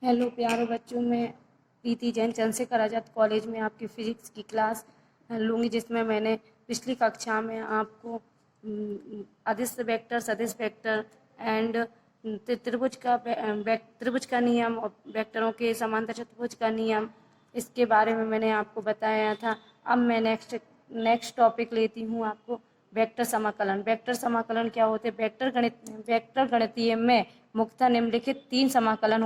Hello प्यारे बच्चों, मैं प्रीति जैन चंद्रशेखर आज़ाद कॉलेज में आपकी फ़िज़िक्स की क्लास लूँगी, जिसमें मैंने पिछली कक्षा में आपको अदिश वेक्टर, सदिश वेक्टर एंड त्रिभुज का नियम और वेक्टरों के समांतर चतुर्भुज का नियम, इसके बारे में मैंने आपको बताया था। अब मैं नेक्स्ट टॉपिक लेती हूँ आपको वेक्टर समाकलन। वेक्टर समाकलन क्या होते हैं? वेक्टर गणितीय में मुख्यतः निम्नलिखित 3 समाकलन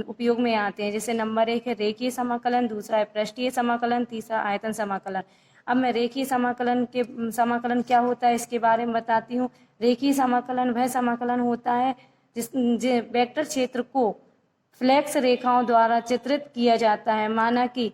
उपयोग में आते हैं। जैसे नंबर 1 है रेखीय समाकलन, दूसरा है पृष्ठीय समाकलन, तीसरा आयतन समाकलन। अब मैं रेखीय समाकलन क्या होता है इसके बारे में बताती हूँ। रेखीय समाकलन वह समाकलन होता है जिस वेक्टर क्षेत्र को फ्लैक्स रेखाओं द्वारा चित्रित किया जाता है। माना कि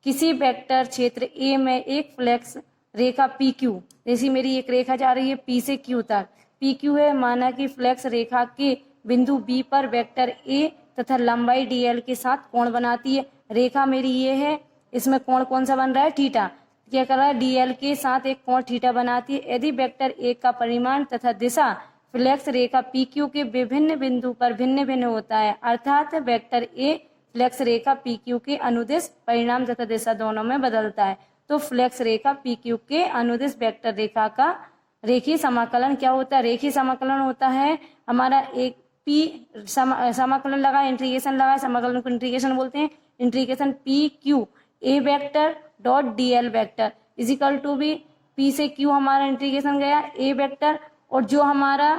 किसी वेक्टर क्षेत्र ए में एक फ्लैक्स रेखा पी क्यू, जैसी मेरी एक रेखा जा रही है पी से क्यू तक, पी क्यू है। माना कि फ्लैक्स रेखा के बिंदु बी पर वेक्टर ए तथा लंबाई डीएल के साथ कोण बनाती है। रेखा मेरी ये है, इसमें कोण कौन सा बन रहा है? थीटा। क्या कर रहा है? डीएल के साथ एक कोण थीटा बनाती है। यदि वेक्टर ए का परिमाण तथा दिशा फ्लैक्स रेखा पी क्यू के विभिन्न बिंदु पर भिन्न भिन्न होता है, अर्थात वेक्टर ए फ्लैक्स रेखा पी क्यू के अनुदिश परिमाण तथा दिशा दोनों में बदलता है, तो फ्लैक्स रेखा पी क्यू के अनुदिश वेक्टर रेखा का रेखीय समाकलन क्या होता है? रेखीय समाकलन होता है हमारा एक समाकलन लगा, इंटीग्रेशन लगा, समाकलन को इंटीग्रेशन बोलते हैं। Integration P Q A vector dot D L vector is equal to भी पी से क्यू हमारा इंटीग्रेशन गया ए वेक्टर, और जो हमारा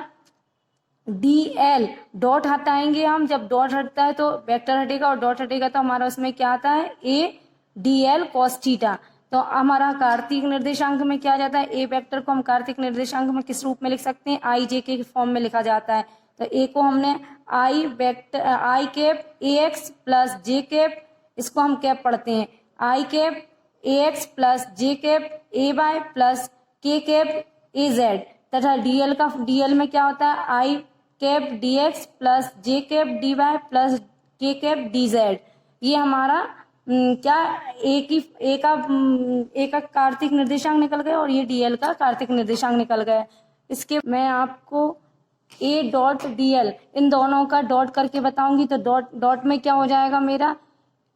डी एल डॉट हटाएंगे हम, जब डॉट हटता है तो वेक्टर हटेगा और डॉट हटेगा तो हमारा उसमें क्या आता है? A D L cos theta. तो हमारा कार्तीक निर्देशांक में क्या जाता है? ए वेक्टर को हम कार्तीक निर्देशांक में किस रूप में लिख सकते हैं? आई जे के फॉर्म में लिखा जाता है। तो ए को हमने I vector I cap A X plus J cap, इसको हम कैप पढ़ते हैं, I cap A X plus J cap A Y plus K cap A Z, तथा डीएल में क्या होता है? I cap D X plus J cap D Y plus K cap D Z. ये हमारा क्या ए का कार्तिक निर्देशांक निकल गया और ये डीएल का कार्तिक निर्देशांक निकल गया। इसके मैं आपको ए डॉट डीएल इन दोनों का डॉट करके बताऊंगी। तो डॉट में क्या हो जाएगा मेरा?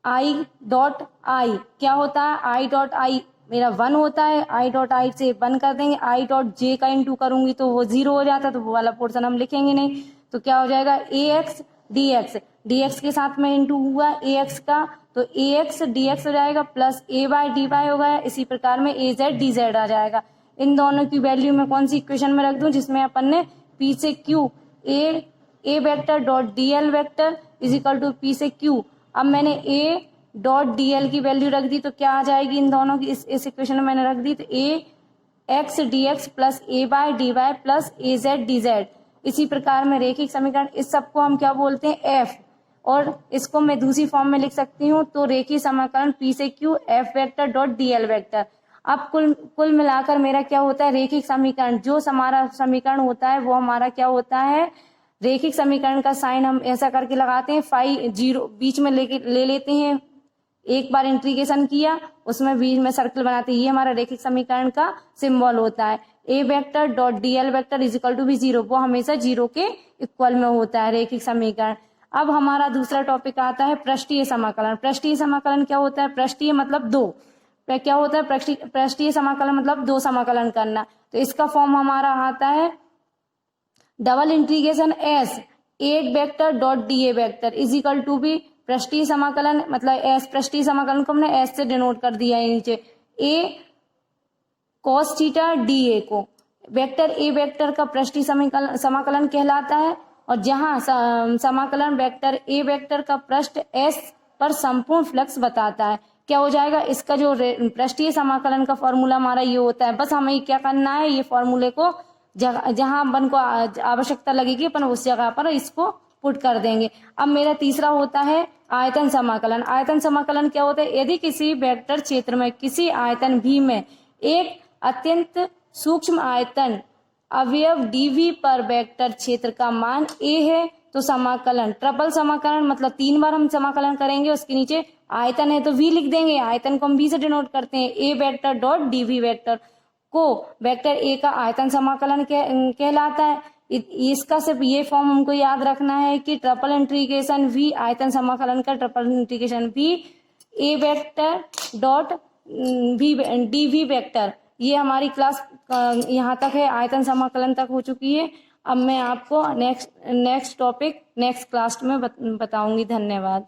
आई डॉट आई क्या होता है? आई डॉट आई मेरा 1 होता है, आई डॉट आई से 1 कर देंगे। आई डॉट जे का इंटू करूंगी तो वो 0 हो जाता है, तो वो वाला पोर्शन हम लिखेंगे नहीं। तो क्या हो जाएगा? ए एक्स डी एक्स के साथ में इंटू हुआ ए एक्स का, तो ए एक्स डी एक्स हो जाएगा प्लस ए वाई डी वाई हो गया। इसी प्रकार में ए जेड डी जेड आ जाएगा। इन दोनों की वैल्यू में कौन सी इक्वेशन में रख दूं? जिसमें अपन ने पी से Q A vector dot D L vector is equal to P से क्यू। अब मैंने ए डॉट डी एल की वैल्यू रख दी तो क्या आ जाएगी? इन दोनों की इस इक्वेशन में मैंने रख दी, तो ए एक्स डी एक्स प्लस ए वाई डी वाई प्लस ए जेड डी जेड। इसी प्रकार में रेखिक समीकरण, इस सबको हम क्या बोलते हैं? एफ, और इसको मैं दूसरी फॉर्म में लिख सकती हूँ, तो रेखीय समाकलन पी से Q F vector dot D L vector. अब कुल मिलाकर मेरा क्या होता है? रेखिक समीकरण, जो हमारा समीकरण होता है वो हमारा क्या होता है? रेखिक समीकरण का साइन हम ऐसा करके लगाते हैं, फाई जीरो बीच में ले लेते हैं। एक बार इंटीग्रेशन किया, उसमें बीच में सर्कल बनाते हैं, ये हमारा रेखिक समीकरण का सिंबल होता है। A vector dot D L vector is equal to भी 0, वो हमेशा 0 के इक्वल में होता है रेखिक समीकरण। अब हमारा दूसरा टॉपिक आता है पृष्ठीय समाकलन। पृष्ठीय समाकलन क्या होता है? पृष्ठीय मतलब 2, क्या होता है? पृष्ठीय समाकलन मतलब 2 समाकलन करना। तो इसका फॉर्म हमारा आता है double integration S A vector dot D A vector is equal to भी पृष्ठीय समाकलन, मतलब एस पृष्ठीय समाकलन को हमने एस से डिनोट कर दिया है नीचे, ए कॉस थीटा डी ए को वेक्टर ए वेक्टर का पृष्ठीय समाकलन कहलाता है। और जहां समाकलन वेक्टर ए वेक्टर का पृष्ठ एस पर संपूर्ण फ्लक्स बताता है, क्या हो जाएगा? इसका जो पृष्ठीय समाकलन का फॉर्मूला हमारा ये होता है। बस हमें क्या करना है? ये फॉर्मूले को जहां अपन को आवश्यकता लगेगी अपन उस जगह पर इसको पुट कर देंगे। अब मेरा तीसरा होता है आयतन समाकलन। आयतन समाकलन क्या होता है? यदि किसी वेक्टर क्षेत्र में किसी आयतन V में एक अत्यंत सूक्ष्म आयतन अवयव dv पर वेक्टर क्षेत्र का मान a है, तो समाकलन ट्रिपल समाकलन, मतलब 3 बार हम समाकलन करेंगे। उसके नीचे आयतन है तो v लिख देंगे, आयतन को हम v से डिनोट करते हैं। a vector dot dv vector को वेक्टर a का आयतन समाकलन कहलाता है। इसका सिर्फ ये फॉर्म हमको याद रखना है कि ट्रिपल इंटीग्रेशन वी आयतन समाकलन का triple integration V A vector dot D V vector. ये हमारी क्लास यहाँ तक है, आयतन समाकलन तक हो चुकी है। अब मैं आपको नेक्स्ट टॉपिक नेक्स्ट क्लास में बताऊंगी। धन्यवाद।